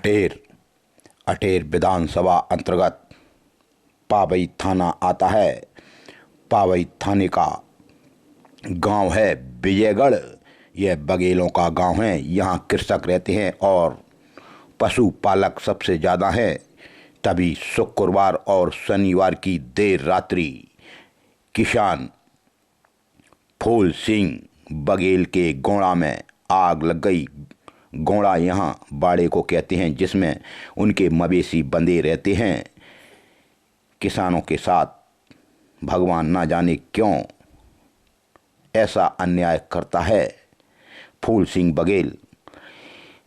अटेर अटेर विधानसभा अंतर्गत पावई थाना आता है। पावई थाने का गांव है विजयगढ़। यह बघेलों का गांव है। यहाँ कृषक रहते हैं और पशुपालक सबसे ज़्यादा हैं। तभी शुक्रवार और शनिवार की देर रात्रि किसान फूल सिंह बघेल के गोड़ा में आग लग गई। गोड़ा यहाँ बाड़े को कहते हैं, जिसमें उनके मवेशी बंधे रहते हैं। किसानों के साथ भगवान ना जाने क्यों ऐसा अन्याय करता है। फूल सिंह बघेल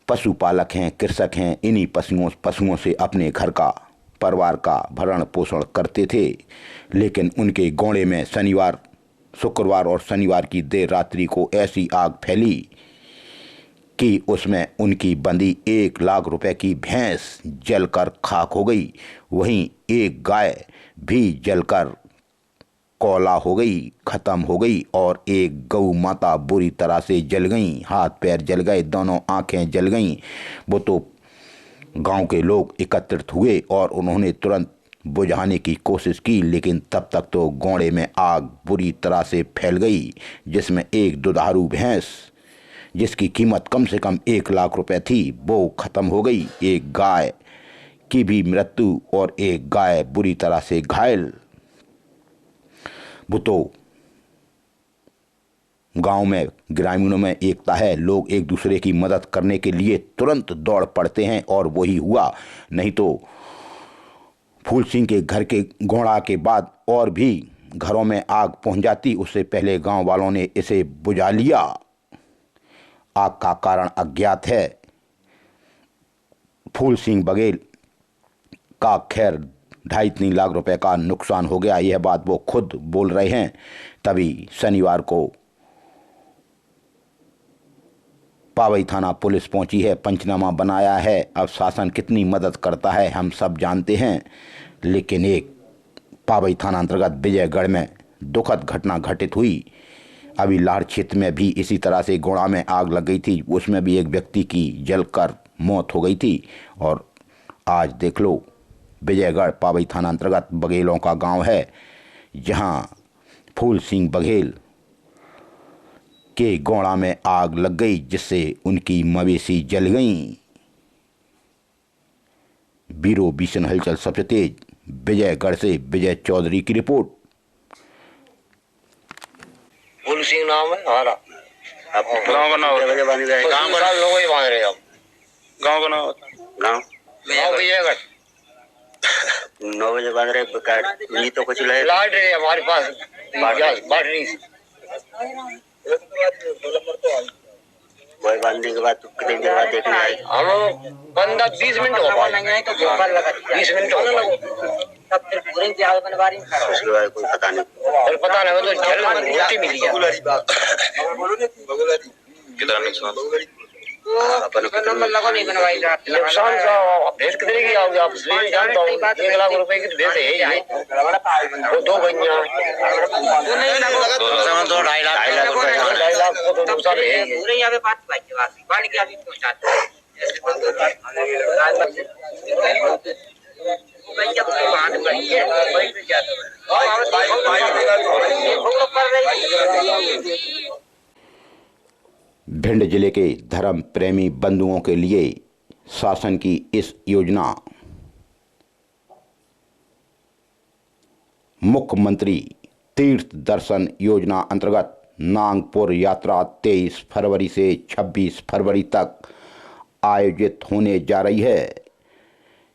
पशुपालक हैं, कृषक हैं। इन्हीं पशुओं से अपने घर का परिवार का भरण पोषण करते थे, लेकिन उनके गोड़े में शुक्रवार और शनिवार की देर रात्रि को ऐसी आग फैली कि उसमें उनकी बंधी 1 लाख रुपए की भैंस जलकर खाक हो गई। वहीं एक गाय भी जलकर कौला हो गई, खत्म हो गई, और एक गौ माता बुरी तरह से जल गई। हाथ पैर जल गए, दोनों आंखें जल गईं। वो तो गांव के लोग एकत्रित हुए और उन्होंने तुरंत बुझाने की कोशिश की, लेकिन तब तक तो गोड़े में आग बुरी तरह से फैल गई, जिसमें एक दुधारू भैंस जिसकी कीमत कम से कम 1 लाख रुपए थी, वो खत्म हो गई। एक गाय की भी मृत्यु और एक गाय बुरी तरह से घायल। वो तो गांव में ग्रामीणों में एकता है। लोग एक दूसरे की मदद करने के लिए तुरंत दौड़ पड़ते हैं, और वही हुआ। नहीं तो फूल सिंह के घर के गोड़ा के बाद और भी घरों में आग पहुंच जाती। उससे पहले गांव वालों ने इसे बुझा लिया। आग का कारण अज्ञात है। फूल सिंह बघेल का खैर 2.5-3 लाख रुपए का नुकसान हो गया। यह बात वो खुद बोल रहे हैं। तभी शनिवार को पावई थाना पुलिस पहुंची है, पंचनामा बनाया है। अब शासन कितनी मदद करता है हम सब जानते हैं, लेकिन एक पावई थाना अंतर्गत विजयगढ़ में दुखद घटना घटित हुई। अभी लाहड़ क्षेत्र में भी इसी तरह से गोड़ा में आग लग गई थी। उसमें भी एक व्यक्ति की जलकर मौत हो गई थी। और आज देख लो, विजयगढ़ पावई थाना अंतर्गत बघेलों का गांव है, जहां फूल सिंह बघेल के गोड़ा में आग लग गई, जिससे उनकी मवेशी जल गईं। बीरो बीसन हलचल सबसे तेज। विजयगढ़ से विजय चौधरी की रिपोर्ट। फूल सिंह नाम है हमारा। गाँव का नाम गाँव का लोग ही बांध रहे हम। गाँव का नाम गाँव विजयगढ़ 9 बजे बांध रहे। नहीं तो कुछ लाइट है हमारे पास, बैटरी। वही बांधने के बाद कितनी देर बाद देखने आई? हम 15-20 मिनट हो पाए तो 20 मिनट हो गए। तब फिर पूरी की आग बनवा रही है। उसके बाद कोई पता नहीं। फिर पता नहीं, वो तो जल मिट्टी मिली है। कितना नुकसान? अपन नंबर लगा नहीं बनवाई जाती। नुकसान का भेज कितने की आओगे आप? इसलिए जानता हूँ 1 लाख रुपए की भेज है ये। वो 2 गैया, तो 2.5 लाख रुपए। 2.5 लाख को तो नुकसान है। पूरे यहाँ पे बात बाढ़ के अभी पहुँचाते हैं। भिंड जिले के धर्म प्रेमी बंधुओं के लिए शासन की इस योजना। मुख्यमंत्री तीर्थ दर्शन योजना अंतर्गत नागपुर यात्रा 23 फरवरी से 26 फरवरी तक आयोजित होने जा रही है,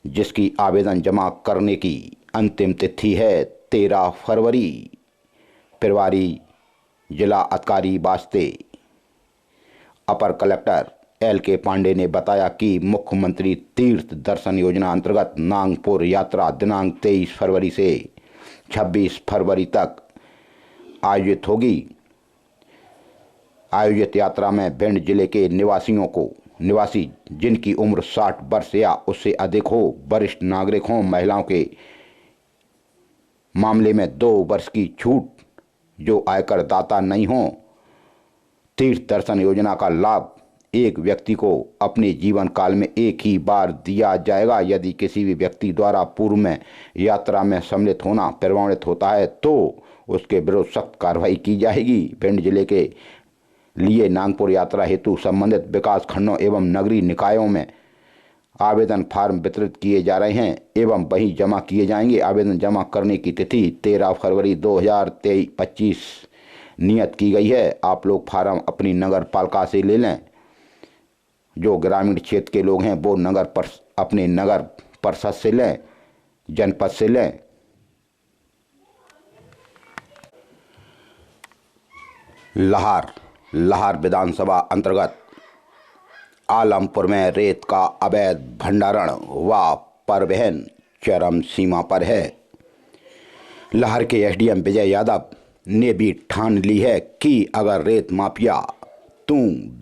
जिसकी आवेदन जमा करने की अंतिम तिथि है 13 फरवरी। प्रभारी जिला अधिकारी वास्ते अपर कलेक्टर LK पांडे ने बताया कि मुख्यमंत्री तीर्थ दर्शन योजना अंतर्गत नागपुर यात्रा दिनांक 23 फरवरी से 26 फरवरी तक आयोजित होगी। आयोजित यात्रा में भिंड जिले के निवासी जिनकी उम्र 60 वर्ष या उससे अधिक हो, वरिष्ठ नागरिक हों, महिलाओं के मामले में 2 वर्ष की छूट, जो आयकर दाता नहीं हों, तीर्थ दर्शन योजना का लाभ एक व्यक्ति को अपने जीवन काल में एक ही बार दिया जाएगा। यदि किसी भी व्यक्ति द्वारा पूर्व में यात्रा में सम्मिलित होना प्रमाणित होता है तो उसके विरुद्ध सख्त कार्रवाई की जाएगी। भिंड जिले के लिए नागपुर यात्रा हेतु संबंधित विकास खंडों एवं नगरीय निकायों में आवेदन फार्म वितरित किए जा रहे हैं एवं वहीं जमा किए जाएंगे। आवेदन जमा करने की तिथि 13 फरवरी 2025 नियत की गई है। आप लोग फार्म अपनी नगर पालिका से ले लें। जो ग्रामीण क्षेत्र के लोग हैं वो अपने नगर परिषद से लें, जनपद से लें। लाहौर विधानसभा अंतर्गत आलमपुर में रेत का अवैध भंडारण व परिवहन चरम सीमा पर है। लाहौर के एसडीएम विजय यादव ने भी ठान ली है कि अगर रेत माफिया तू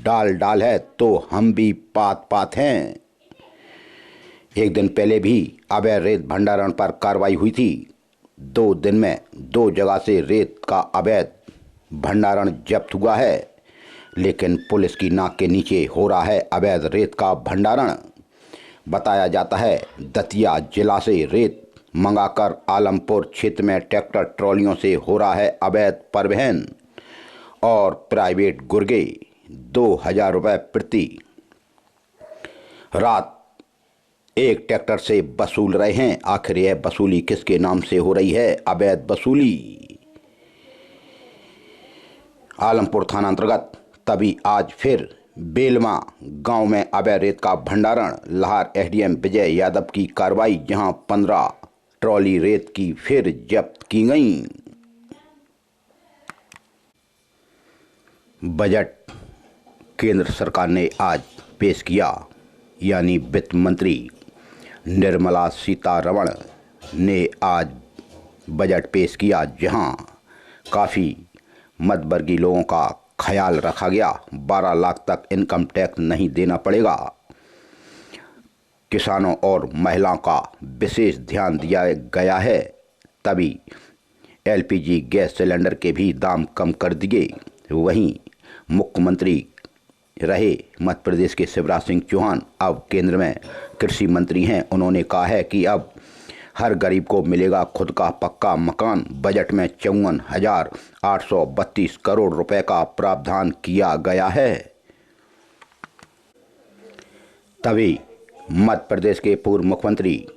डाल है तो हम भी पात हैं। एक दिन पहले भी अवैध रेत भंडारण पर कार्रवाई हुई थी। 2 दिन में 2 जगह से रेत का अवैध भंडारण जब्त हुआ है, लेकिन पुलिस की नाक के नीचे हो रहा है अवैध रेत का भंडारण। बताया जाता है दतिया जिला से रेत मंगाकर आलमपुर क्षेत्र में ट्रैक्टर ट्रॉलियों से हो रहा है अवैध परिवहन और प्राइवेट गुर्गे 2000 रुपये प्रति रात एक ट्रैक्टर से वसूल रहे हैं। आखिर यह वसूली किसके नाम से हो रही है? अवैध वसूली। आलमपुर थाना अंतर्गत तभी आज फिर बेलमा गांव में अवैध रेत का भंडारण। लाहौर एसडीएम विजय यादव की कार्रवाई, जहां 15 ट्रॉली रेत की फिर जब्त की गई। बजट केंद्र सरकार ने आज पेश किया, यानी वित्त मंत्री निर्मला सीतारमण ने आज बजट पेश किया, जहां काफ़ी मध्यवर्गीय लोगों का ख्याल रखा गया। 12 लाख तक इनकम टैक्स नहीं देना पड़ेगा। किसानों और महिलाओं का विशेष ध्यान दिया गया है। तभी एलपीजी गैस सिलेंडर के भी दाम कम कर दिए। वहीं मुख्यमंत्री रहे मध्य प्रदेश के शिवराज सिंह चौहान अब केंद्र में कृषि मंत्री हैं। उन्होंने कहा है कि अब हर गरीब को मिलेगा खुद का पक्का मकान। बजट में 54,832 करोड़ रुपए का प्रावधान किया गया है। तभी मध्य प्रदेश के पूर्व मुख्यमंत्री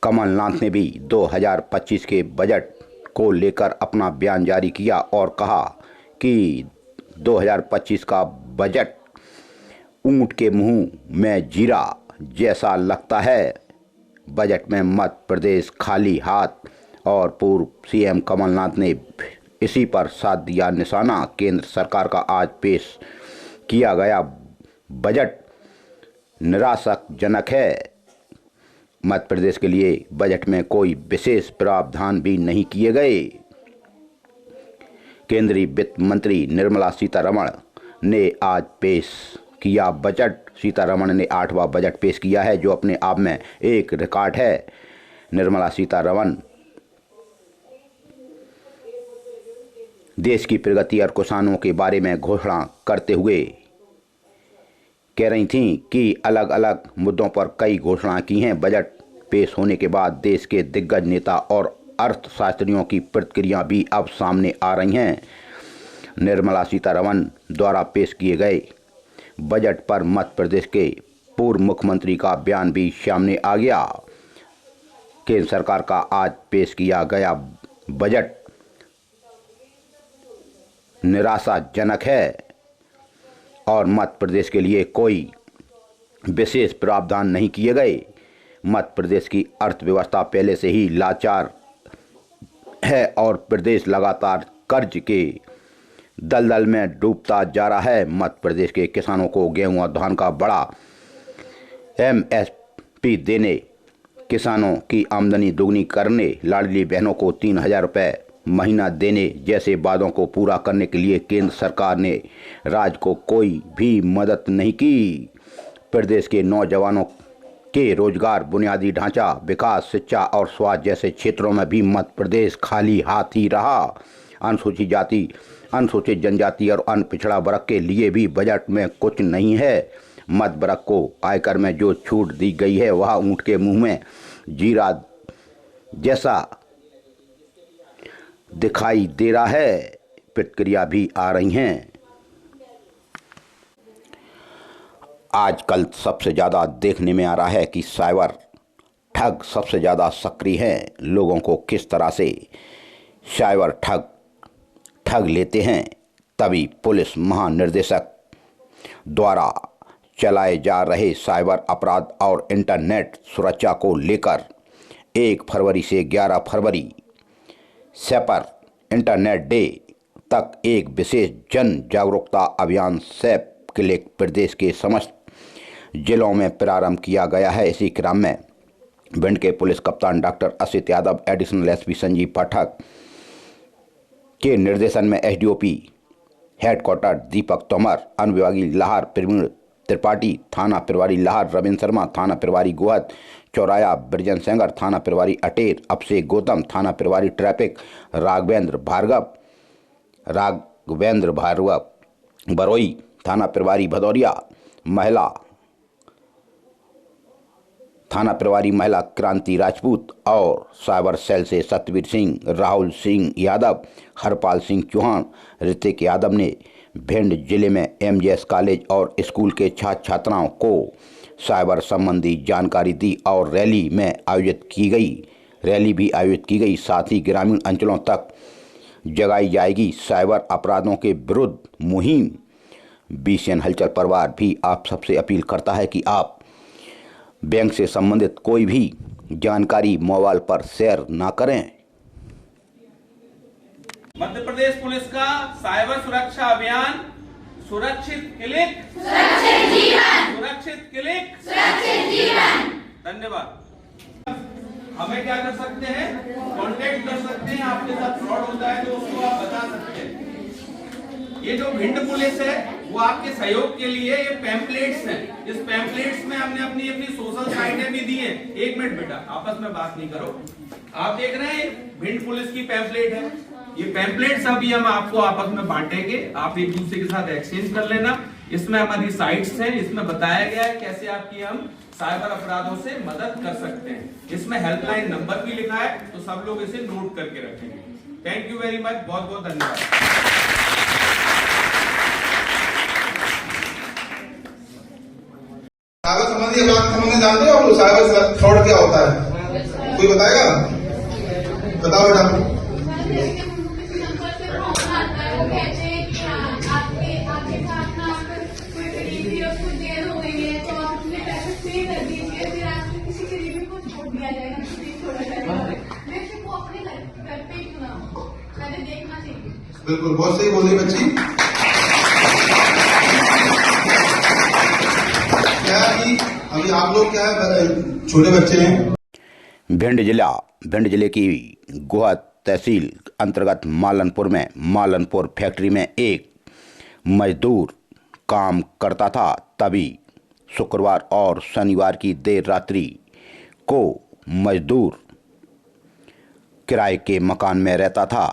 कमलनाथ ने भी 2025 के बजट को लेकर अपना बयान जारी किया और कहा कि 2025 का बजट ऊंट के मुंह में जीरा जैसा लगता है। बजट में मध्य प्रदेश खाली हाथ और पूर्व सीएम कमलनाथ ने इसी पर साध दिया निशाना। केंद्र सरकार का आज पेश किया गया बजट निराशाजनक है। मध्य प्रदेश के लिए बजट में कोई विशेष प्रावधान भी नहीं किए गए। केंद्रीय वित्त मंत्री निर्मला सीतारमण ने आज पेश किया बजट। सीतारमण ने 8वां बजट पेश किया है, जो अपने आप में एक रिकॉर्ड है। निर्मला सीतारमण देश की प्रगति और किसानों के बारे में घोषणा करते हुए कह रही थीं कि अलग अलग मुद्दों पर कई घोषणाएं की हैं। बजट पेश होने के बाद देश के दिग्गज नेता और अर्थशास्त्रियों की प्रतिक्रिया भी अब सामने आ रही हैं। निर्मला सीतारमण द्वारा पेश किए गए बजट पर मध्य प्रदेश के पूर्व मुख्यमंत्री का बयान भी सामने आ गया। केंद्र सरकार का आज पेश किया गया बजट निराशाजनक है और मध्य प्रदेश के लिए कोई विशेष प्रावधान नहीं किए गए। मध्य प्रदेश की अर्थव्यवस्था पहले से ही लाचार है और प्रदेश लगातार कर्ज के दलदल में डूबता जा रहा है। मध्य प्रदेश के किसानों को गेहूं और धान का बड़ा एमएसपी देने, किसानों की आमदनी दोगुनी करने, लाडली बहनों को 3,000 रुपये महीना देने जैसे वादों को पूरा करने के लिए केंद्र सरकार ने राज्य को कोई भी मदद नहीं की। प्रदेश के नौजवानों के रोजगार, बुनियादी ढांचा विकास, शिक्षा और स्वास्थ्य जैसे क्षेत्रों में भी मध्य प्रदेश खाली हाथ ही रहा। अनुसूचित जाति अनुसूचित जनजाति और अन्य पिछड़ा वर्ग के लिए भी बजट में कुछ नहीं है। मध्य वर्ग को आयकर में जो छूट दी गई है वह ऊंट के मुंह में जीरा जैसा दिखाई दे रहा है। प्रतिक्रिया भी आ रही हैं। आजकल सबसे ज़्यादा देखने में आ रहा है कि साइबर ठग सबसे ज़्यादा सक्रिय हैं। लोगों को किस तरह से साइबर ठग लेते हैं। तभी पुलिस महानिदेशक द्वारा चलाए जा रहे साइबर अपराध और इंटरनेट सुरक्षा को लेकर 1 फरवरी से 11 फरवरी साइबर इंटरनेट डे तक एक विशेष जन जागरूकता अभियान सैप क्लिक प्रदेश के समस्त जिलों में प्रारंभ किया गया है। इसी क्रम में भिंड के पुलिस कप्तान doctor Asit Yadav, additional SP Sanjeev Pathak के निर्देशन में एसडीओपी हेडक्वार्टर दीपक तोमर, अनुविभागीय लाहर प्रवीण त्रिपाठी, थाना प्रभारी लाहर रविंद्र शर्मा, थाना प्रभारी गोहद चौराया ब्रजन सेंगर, थाना प्रभारी अटेर अभिषेक गौतम, थाना प्रभारी ट्रैफिक राघवेंद्र भार्गव बरोई, थाना प्रभारी भदौरिया, थाना प्रभारी महिला क्रांति राजपूत और साइबर सेल से सतवीर सिंह, राहुल सिंह यादव, हरपाल सिंह चौहान, ऋतिक यादव ने भिंड जिले में एमजीएस कॉलेज और स्कूल के छात्र छात्राओं को साइबर संबंधी जानकारी दी और रैली भी आयोजित की गई। साथ ही ग्रामीण अंचलों तक जगाई जाएगी साइबर अपराधों के विरुद्ध मुहिम। बीसीएन हलचल परिवार भी आप सबसे अपील करता है कि आप बैंक से संबंधित कोई भी जानकारी मोबाइल पर शेयर ना करें। मध्य प्रदेश पुलिस का साइबर सुरक्षा अभियान सुरक्षित क्लिक सुरक्षित जीवन। धन्यवाद। हमें क्या कर सकते हैं, कांटेक्ट कर सकते हैं। आपके साथ फ्रॉड होता है तो उसको आप बता सकते हैं। ये जो भिंड पुलिस है वो आपके सहयोग के लिए ये पैम्पलेट्स हैं। इस पैम्पलेट्स में हमने अपनी सोशल साइटें भी दी हैं। 1 मिनट बेटा, आपस में बात नहीं करो। आप देख रहे हैं भिंड पुलिस की पैम्पलेट है। ये पैम्पलेट्स अभी हम आपको आपस में बांटेंगे। आप एक दूसरे के साथ एक्सचेंज कर लेना। इसमें हमारी साइट्स हैं। इसमें बताया गया है कैसे आपकी हम साइबर अपराधों से मदद कर सकते हैं। इसमें हेल्पलाइन नंबर भी लिखा है, तो सब लोग इसे नोट करके रखेंगे। थैंक यू वेरी मच, बहुत बहुत धन्यवाद। साइबर संबंधी बात जानते हो? साइबर फ्रॉड क्या होता है? कोई बताएगा? बताओ बेटा। बिल्कुल, बहुत सही बोली बच्ची। क्या अभी आप लोग क्या है, छोटे बच्चे हैं। भिंड जिले की गोहद तहसील अंतर्गत मालनपुर में मालनपुर फैक्ट्री में एक मजदूर काम करता था। तभी शुक्रवार और शनिवार की देर रात्रि को मजदूर किराए के मकान में रहता था।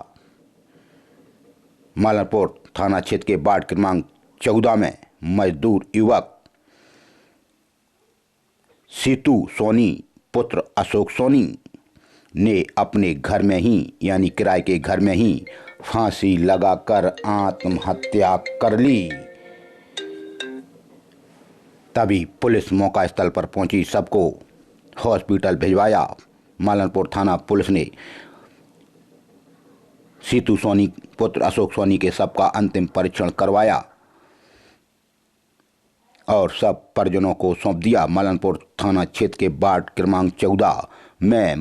मालनपुर थाना क्षेत्र के वार्ड क्रमांक 14 में मजदूर युवक सीतू सोनी पुत्र अशोक सोनी ने अपने घर में ही यानी किराए के घर में ही फांसी लगाकर आत्महत्या कर ली। तभी पुलिस मौका स्थल पर पहुंची, सबको हॉस्पिटल भिजवाया। मालनपुर थाना पुलिस ने सीतू सोनी पुत्र अशोक सोनी के शव का अंतिम परीक्षण करवाया और सब परिजनों को सौंप दिया। मालनपुर थाना क्षेत्र के वार्ड क्रमांक 14 में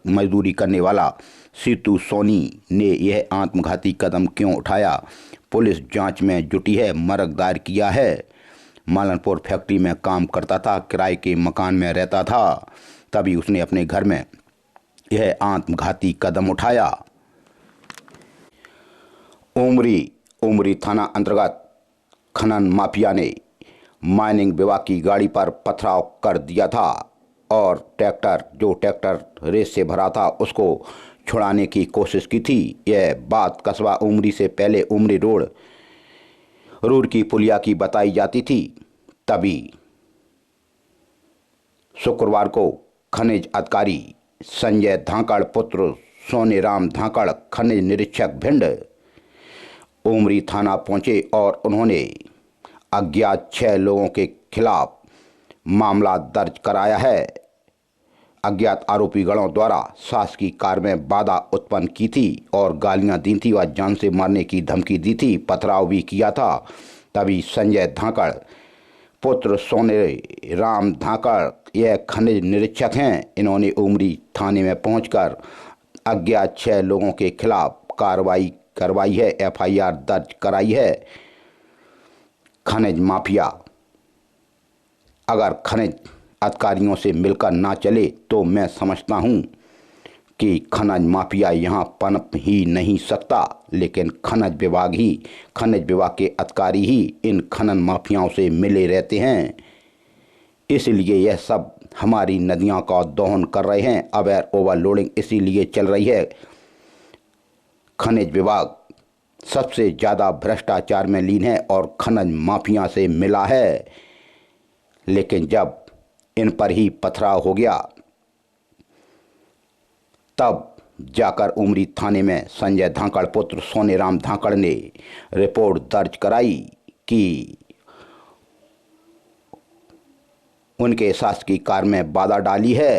मजदूरी करने वाला सीतू सोनी ने यह आत्मघाती कदम क्यों उठाया, पुलिस जांच में जुटी है। मर्ग दायर किया है। मालनपुर फैक्ट्री में काम करता था, किराए के मकान में रहता था। तभी उसने अपने घर में यह आत्मघाती कदम उठाया। उमरी थाना अंतर्गत खनन माफिया ने माइनिंग विभाग की गाड़ी पर पथराव कर दिया था और ट्रैक्टर रेत से भरा था उसको छुड़ाने की कोशिश की थी। यह बात कस्बा उमरी से पहले उमरी रोड रूर की पुलिया की बताई जाती थी। तभी शुक्रवार को खनिज अधिकारी संजय धाकड़ पुत्र सोनेराम धाकड़ खनिज निरीक्षक भिंड उमरी थाना पहुंचे और उन्होंने अज्ञात 6 लोगों के खिलाफ मामला दर्ज कराया है। अज्ञात आरोपी गणों द्वारा शासकीय कार्य में बाधा उत्पन्न की थी और गालियां दी थी व जान से मारने की धमकी दी थी, पथराव भी किया था। तभी संजय धाकड़ पुत्र सोने राम धाकड़ यह खनिज निरीक्षक हैं। इन्होंने उमरी थाने में पहुंचकर अज्ञात 6 लोगों के खिलाफ कार्रवाई करवाई है, FIR दर्ज कराई है। खनिज माफिया अगर खनिज अधिकारियों से मिलकर ना चले तो मैं समझता हूं कि खनिज माफिया यहां पनप ही नहीं सकता, लेकिन खनिज विभाग के अधिकारी ही इन खनन माफियाओं से मिले रहते हैं। इसलिए यह सब हमारी नदियों का दोहन कर रहे हैं। अवैध ओवरलोडिंग इसीलिए चल रही है। खनिज विभाग सबसे ज़्यादा भ्रष्टाचार में लीन है और खनिज माफिया से मिला है। लेकिन जब इन पर ही पथराव हो गया तब जाकर उमरी थाने में संजय धाकड़ पुत्र सोनेराम धाकड़ ने रिपोर्ट दर्ज कराई कि उनके शासकीय कार्य में बाधा डाली है।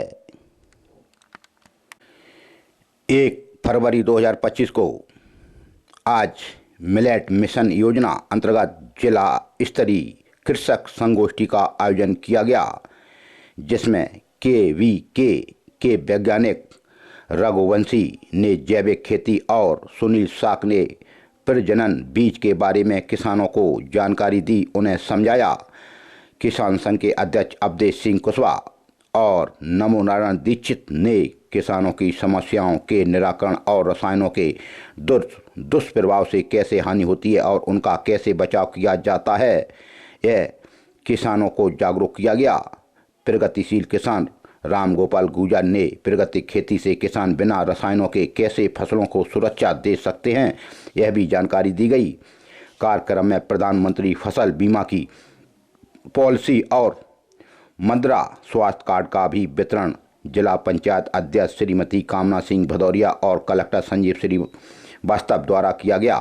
1 फरवरी 2025 को आज मिलेट मिशन योजना अंतर्गत जिला स्तरीय कृषक संगोष्ठी का आयोजन किया गया, जिसमें KVK के वैज्ञानिक रघुवंशी ने जैविक खेती और सुनील साक ने प्रजनन बीज के बारे में किसानों को जानकारी दी, उन्हें समझाया। किसान संघ के अध्यक्ष अवधेश सिंह कुशवाहा और नमो नारायण दीक्षित ने किसानों की समस्याओं के निराकरण और रसायनों के दुष्प्रभाव से कैसे हानि होती है और उनका कैसे बचाव किया जाता है, यह किसानों को जागरूक किया गया। प्रगतिशील किसान राम गोपाल गुर्जर ने प्राकृतिक खेती से किसान बिना रसायनों के कैसे फसलों को सुरक्षा दे सकते हैं, यह भी जानकारी दी गई। कार्यक्रम में प्रधानमंत्री फसल बीमा की पॉलिसी और मुद्रा स्वास्थ्य कार्ड का भी वितरण जिला पंचायत अध्यक्ष श्रीमती कामना सिंह भदौरिया और कलेक्टर संजीव श्रीवास्तव द्वारा किया गया।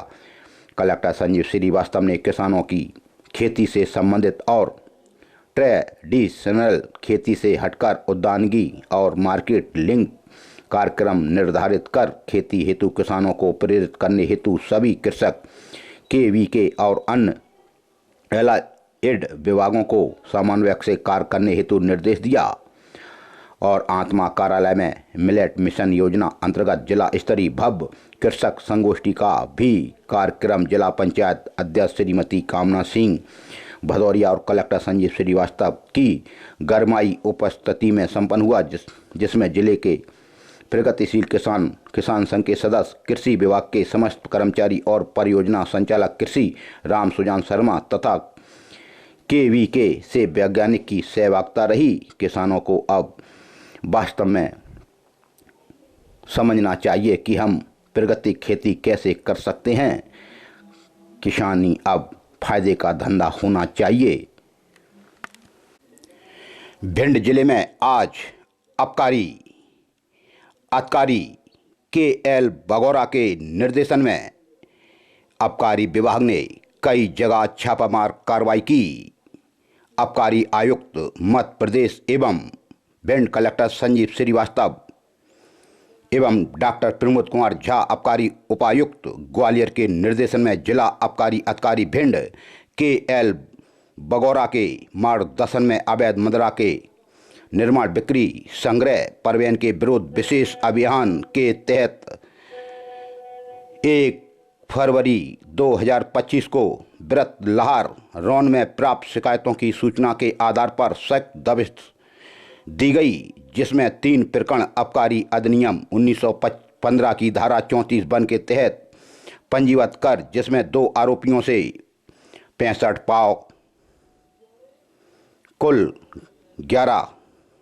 कलेक्टर संजीव श्रीवास्तव ने किसानों की खेती से संबंधित और ट्रेडिशनल खेती से हटकर उद्यानिकी और मार्केट लिंक कार्यक्रम निर्धारित कर खेती हेतु किसानों को प्रेरित करने हेतु सभी कृषक KVK और अन्य एलाइड विभागों को समन्वय से कार्य करने हेतु निर्देश दिया। और आत्मा कार्यालय में मिलेट मिशन योजना अंतर्गत जिला स्तरीय भव्य कृषक संगोष्ठी का भी कार्यक्रम जिला पंचायत अध्यक्ष श्रीमती कामना सिंह भदौरिया और कलेक्टर संजीव श्रीवास्तव की गरमाई उपस्थिति में संपन्न हुआ, जिसमें जिले के प्रगतिशील किसान संघ के सदस्य, कृषि विभाग के समस्त कर्मचारी और परियोजना संचालक कृषि राम सुजान शर्मा तथा KVK से वैज्ञानिक की सहभागिता रही। किसानों को अब वास्तव में समझना चाहिए कि हम प्राकृतिक खेती कैसे कर सकते हैं। किसानी अब फायदे का धंधा होना चाहिए। भिंड जिले में आज आबकारी अधिकारी KL बगौरा के निर्देशन में आबकारी विभाग ने कई जगह छापामार कार्रवाई की। आबकारी आयुक्त मध्य प्रदेश एवं भिंड कलेक्टर संजीव श्रीवास्तव एवं डॉक्टर प्रमोद कुमार झा आबकारी उपायुक्त ग्वालियर के निर्देशन में जिला आबकारी अधिकारी भिंड KL बगौरा के मार्गदर्शन में अवैध मुद्रा के निर्माण बिक्री संग्रह परिवहन के विरोध विशेष अभियान के तहत 1 फरवरी 2025 को व्रत लहार रौन में प्राप्त शिकायतों की सूचना के आधार पर सख्त दबिश दी गई, जिसमें 3 प्रकरण आबकारी अधिनियम 1915 की धारा 34 बन के तहत पंजीबद्ध कर, जिसमें 2 आरोपियों से 65 पाव कुल 11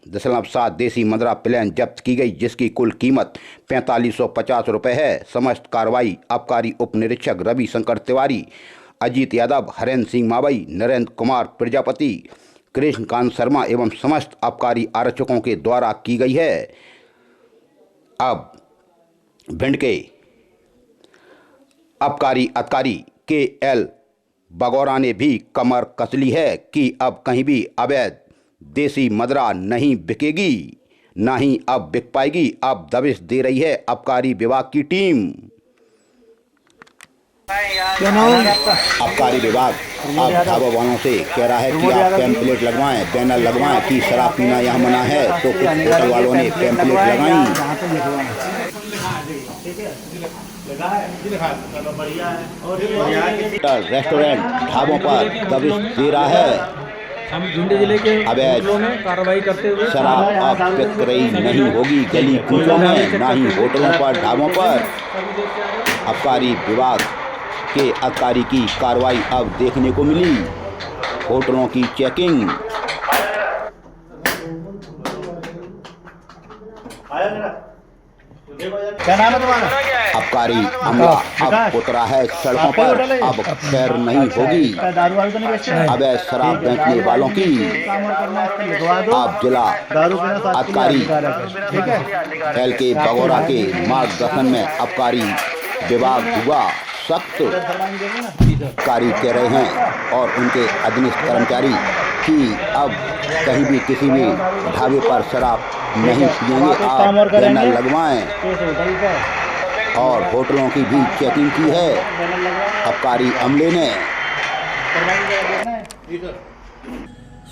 1.7 देसी मदरा प्लेन जब्त की गई, जिसकी कुल कीमत 4550 रुपये है। समस्त कार्रवाई आबकारी उप निरीक्षक रवि शंकर तिवारी, अजीत यादव, हरेंद्र सिंह मावई, नरेंद्र कुमार प्रजापति, कृष्णकांत शर्मा एवं समस्त आबकारी आरक्षकों के द्वारा की गई है। अब भिंड के आबकारी अधिकारी KL बगौरा ने भी कमर कस ली है कि अब कहीं भी अवैध देसी मदरा नहीं बिकेगी, ना ही अब बिक पाएगी। अब दबिश दे रही है आबकारी विभाग की टीम। आबकारी विभाग अब ढाबा वालों से कह रहा है कि आप पैम्पलेट लगवाएं, बैनर लगवाएं कि शराब पीना यहाँ मना है। तो कुछ होटल वालों ने पैम्पलेट लगाई। रेस्टोरेंट ढाबों पर दबिश दे रहा है। हम भिंड जिले के अवैध में कार्रवाई करते हुए शराब अब बिक रही नहीं होगी गली कूचों में, ना ही होटलों पर ढाबों पर। आबकारी विभाग के अधिकारी की कार्रवाई अब देखने को मिली। होटलों की चेकिंग। क्या नाम है तुम्हारा? आबकारी अमला अब उतरा है सड़कों पर। अब खैर नहीं होगी दारू वारू तो नहीं बेचते? अवैध शराब बेचने वालों की। अब जिला अधिकारी LK बगौरा के मार्गदर्शन में आबकारी विभाग हुआ सख्त। अधिकारी कह रहे हैं और उनके अधीनस्थ कर्मचारी कि अब कहीं भी किसी भी ढाबे पर शराब नहीं पिएंगे। आप बैनर लगवाएं और होटलों की भी चेकिंग की है आबकारी अमले ने।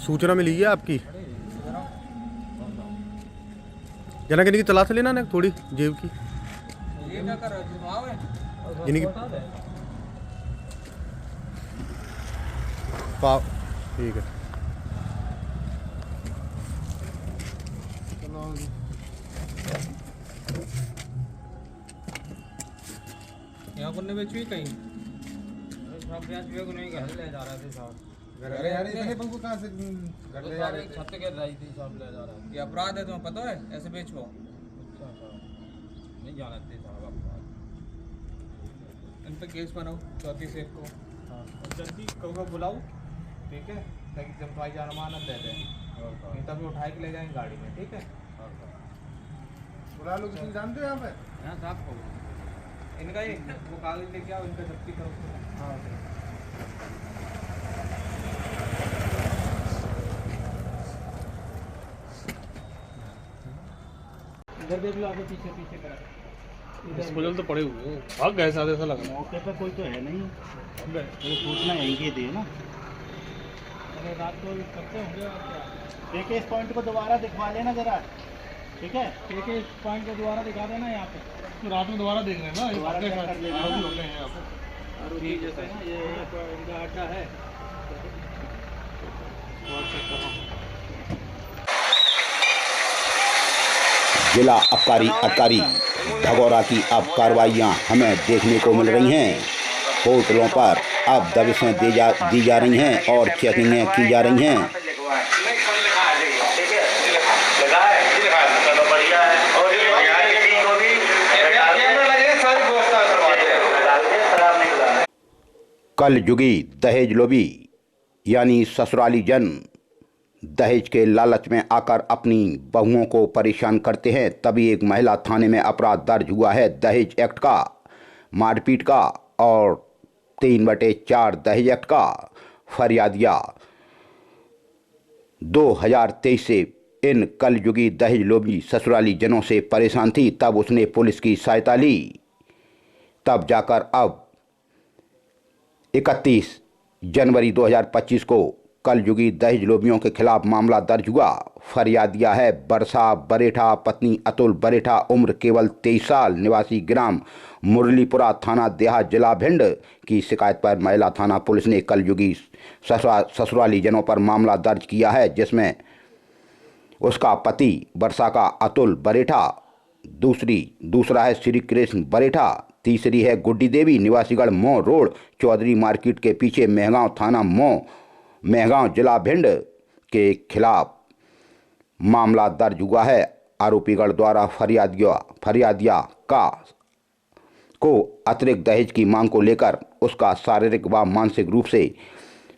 सूचना मिली है आपकी? जना की तलाश लेना ना थोड़ी जेब की। ठीक है। यहाँ पर बेची कहीं नहीं घर ले जा रहे थे साहब। घर यार इतने बंकु कहाँ से घर ले जा रहे थे? छत के रही थी साहब ले जा रहा है। ये अपराध है तुम्हें पता है? ऐसे बेचो। अच्छा साहब नहीं जानते साहब आप। इन पे केस बनाओ 34 को। हाँ जल्दी कहो बुलाओ, ठीक है, ताकि जब भाई जमानत दे दें नहीं तभी उठा के ले जाएंगे गाड़ी में, ठीक है। बुला लो, किसी जानते हो यहाँ पे? हाँ साहब को इनका ही वो कागज लेके आओ, इनका जब्ती करो। हाँ इधर देख लो, आगे पीछे पीछे करा। इसको तो पड़े हुए भाग गए साथ, ऐसा लगा। मौके पे कोई तो है नहीं, तो सूचना यहीं दी है ना। अरे रात को करते होंगे। देखिए इस पॉइंट को दोबारा दिखवा लेना जरा, ठीक है? एक एक पॉइंट को दोबारा दिखा देना यहाँ पे। तो रात में दोबारा देख रहे हैं ना, दोबारा ये कर लेना। आरोपी होते हैं यहाँ पे। आरोपी जैसे ना ये इनका अड्डा है। जिला आबकारी अधिकारी भगौरा की अब कार्रवाइयाँ हमें देखने को मिल रही हैं। होटलों पर अब दबिशें दी जा रही हैं और चेकिंगें की जा रही हैं। कल युगी दहेज लोभी यानी ससुराली जन दहेज के लालच में आकर अपनी बहुओं को परेशान करते हैं। तभी एक महिला थाने में अपराध दर्ज हुआ है दहेज एक्ट का, मारपीट का और 3/4 दहेज एक्ट का। फरियादिया 2023 से इन कलयुगी दहेज लोभी ससुराली जनों से परेशान थी। तब उसने पुलिस की सहायता ली। तब जाकर अब 31 जनवरी 2025 को कलयुगी दहेज लोभियों के खिलाफ मामला दर्ज हुआ। फरियादिया है वर्षा बरेठा, पत्नी अतुल बरेठा, उम्र केवल 23 साल, निवासी ग्राम मुरलीपुरा, थाना देहात, जिला भिंड की शिकायत पर महिला थाना पुलिस ने कलयुगी ससुराली जनों पर मामला दर्ज किया है, जिसमें उसका पति वर्षा का अतुल बरेठा, दूसरा है श्री कृष्ण बरेठा, तीसरी है गुड्डी देवी, निवासीगढ़ मो रोड, चौधरी मार्केट के पीछे, महगांव, थाना मो महगांव, जिला भिंड के खिलाफ मामला दर्ज हुआ है। आरोपीगढ़ द्वारा फरियादिया को अतिरिक्त दहेज की मांग को लेकर उसका शारीरिक व मानसिक रूप से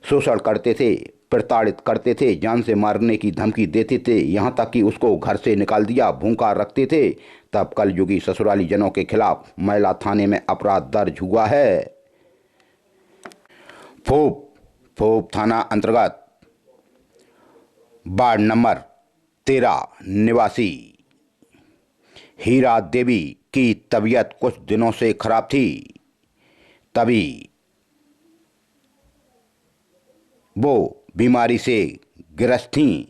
शोषण करते थे, प्रताड़ित करते थे, जान से मारने की धमकी देते थे, यहाँ तक कि उसको घर से निकाल दिया, भूखा रखते थे। तब कलयुगी ससुराली जनों के खिलाफ महिला थाने में अपराध दर्ज हुआ है। फोप थाना अंतर्गत वार्ड नंबर 13 निवासी हीरा देवी की तबीयत कुछ दिनों से खराब थी। तभी वो बीमारी से ग्रस्त थीं,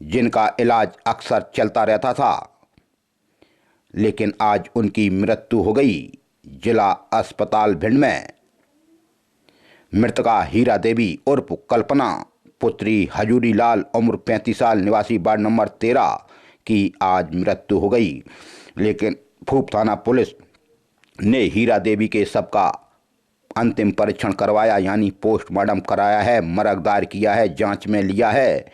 जिनका इलाज अक्सर चलता रहता था, लेकिन आज उनकी मृत्यु हो गई जिला अस्पताल भिंड में। मृतका हीरा देवी उर्फ कल्पना पुत्री हजूरी लाल उम्र 35 साल निवासी वार्ड नंबर 13 की आज मृत्यु हो गई। लेकिन फूप थाना पुलिस ने हीरा देवी के शव का अंतिम परीक्षण करवाया, यानी पोस्टमार्टम कराया है, मरग दायर किया है, जांच में लिया है।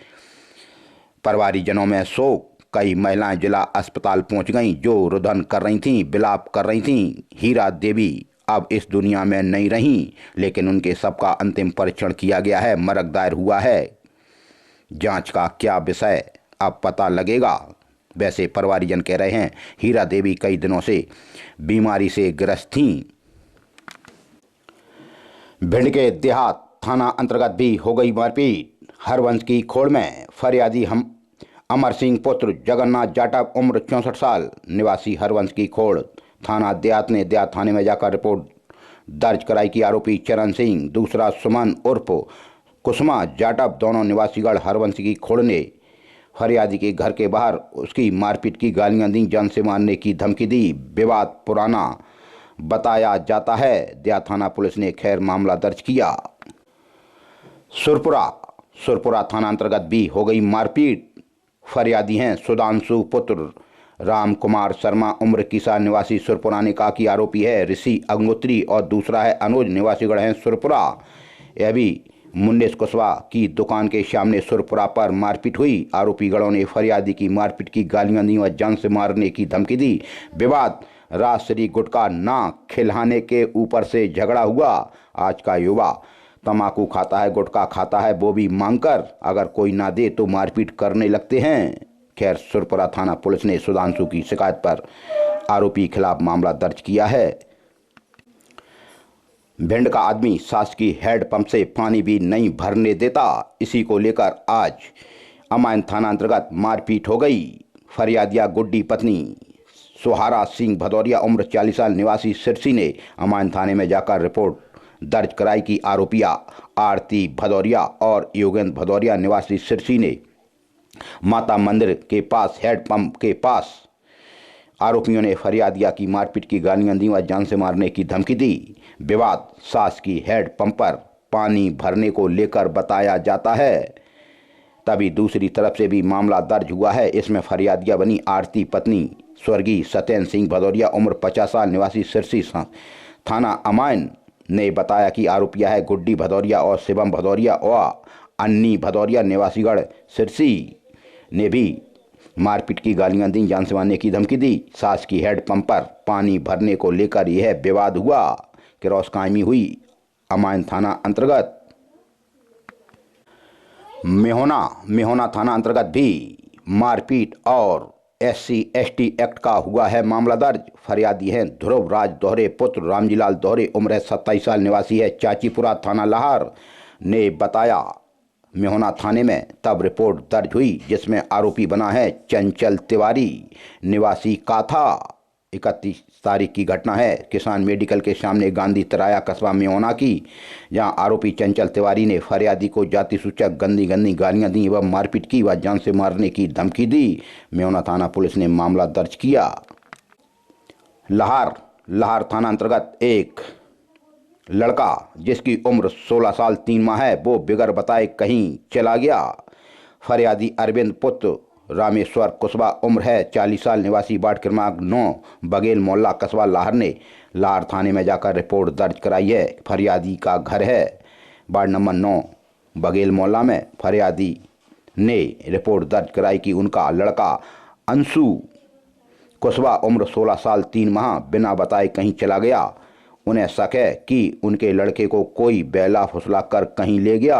परिवारजनों में शोक। कई महिलाएं जिला अस्पताल पहुंच गईं, जो रुदन कर रही थीं, विलाप कर रही थीं। हीरा देवी अब इस दुनिया में नहीं रहीं, लेकिन उनके शव का अंतिम परीक्षण किया गया है, मरग दायर हुआ है। जांच का क्या विषय अब पता लगेगा। वैसे परिवारजन कह रहे हैं हीरा देवी कई दिनों से बीमारी से ग्रस्त थीं। भिंड के देहात थाना अंतर्गत भी हो गई मारपीट। हरवंश की खोड़ में फरियादी अमर सिंह पुत्र जगन्नाथ जाटव उम्र 64 साल निवासी हरवंश की खोड़ थाना देहात ने देहात थाने में जाकर रिपोर्ट दर्ज कराई कि आरोपी चरण सिंह, दूसरा सुमन उर्फ कुसुमा जाटव, दोनों निवासीगढ़ हरवंश की खोड़ ने फरियादी के घर के बाहर उसकी मारपीट की गालियां दी, जान से मारने की धमकी दी। विवाद पुराना बताया जाता है। देहात थाना पुलिस ने खैर मामला दर्ज किया। सुरपुरा थाना अंतर्गत भी हो गई मारपीट। फरियादी हैं सुधांशु पुत्र राम कुमार शर्मा उम्र 21 साल निवासी सुरपुरा ने कहा कि आरोपी है ऋषि अंगोत्री और दूसरा है अनुज निवासीगढ़ हैं सुरपुरा। यह भी मुन्नेश कुशवाहा की दुकान के सामने सुरपुरा पर मारपीट हुई। आरोपीगढ़ों ने फरियादी की मारपीट की गालियां दी और जान से मारने की धमकी दी। विवाद राजश्री गुटखा ना खिलाने के ऊपर से झगड़ा हुआ। आज का युवा तम्बाकू खाता है, गुटखा खाता है, वो भी मांगकर, अगर कोई ना दे तो मारपीट करने लगते हैं। खैर सुरपुरा थाना पुलिस ने सुधांशु की शिकायत पर आरोपी खिलाफ मामला दर्ज किया है। भिंड का आदमी शासकीय हैंडपंप से पानी भी नहीं भरने देता। इसी को लेकर आज अमायन थाना अंतर्गत मारपीट हो गई। फरियादिया गुड्डी पत्नी सुहारा सिंह भदौरिया उम्र 40 साल निवासी सिरसी ने अमायन थाने में जाकर रिपोर्ट दर्ज कराई कि आरोपिया आरती भदौरिया और योगेंद्र भदौरिया निवासी सिरसी ने माता मंदिर के पास हैंडपंप के पास आरोपियों ने फरियादिया की मारपीट की गालियां दी और जान से मारने की धमकी दी। विवाद शासकीय हैंडपंप पर पानी भरने को लेकर बताया जाता है। तभी दूसरी तरफ से भी मामला दर्ज हुआ है। इसमें फरियादिया बनी आरती पत्नी स्वर्गीय सत्येंद्र सिंह भदौरिया उम्र 50 साल निवासी सिरसी थाना अमायन ने बताया कि आरोपिया है गुड्डी भदौरिया और शिवम भदौरिया और अन्नी भदौरिया निवासीगढ़ सिरसी ने भी मारपीट की गालियां दी, जान से मारने की धमकी दी। शासकीय हैंडपंप पर पानी भरने को लेकर यह विवाद हुआ। क्रॉस कायमी हुई अमायन थाना अंतर्गत। मेहोना थाना अंतर्गत भी मारपीट और SC/ST एक्ट का हुआ है मामला दर्ज। फरियादी हैं ध्रुव राज दोहरे पुत्र रामजीलाल दोहरे उम्र 27 साल निवासी है चाचीपुरा थाना लाहौर ने बताया मेहोना थाने में तब रिपोर्ट दर्ज हुई, जिसमें आरोपी बना है चंचल तिवारी निवासी काथा। 31 तारीख की घटना है किसान मेडिकल के सामने गांधी तिराया कस्बा मेहोना की, जहां आरोपी चंचल तिवारी ने फरियादी को जाति सूचक गंदी गालियां दी व मारपीट की व जान से मारने की धमकी दी। मेहोना थाना पुलिस ने मामला दर्ज किया। लाहौर थाना अंतर्गत एक लड़का जिसकी उम्र 16 साल 3 माह है, वो बिगर बताए कहीं चला गया। फरियादी अरविंद पुत्र रामेश्वर कुशवाहा उम्र है 40 साल निवासी वार्ड क्रमांक 9 बघेल मोहल्ला कस्बा लाहौर ने लाहौर थाने में जाकर रिपोर्ट दर्ज कराई है। फरियादी का घर है वार्ड नंबर 9 बघेल मोहल्ला में। फरियादी ने रिपोर्ट दर्ज कराई कि उनका लड़का अंशु कुशवाहा उम्र 16 साल 3 माह बिना बताए कहीं चला गया। उन्हें शक है कि उनके लड़के को कोई बेला फुसला कर कहीं ले गया।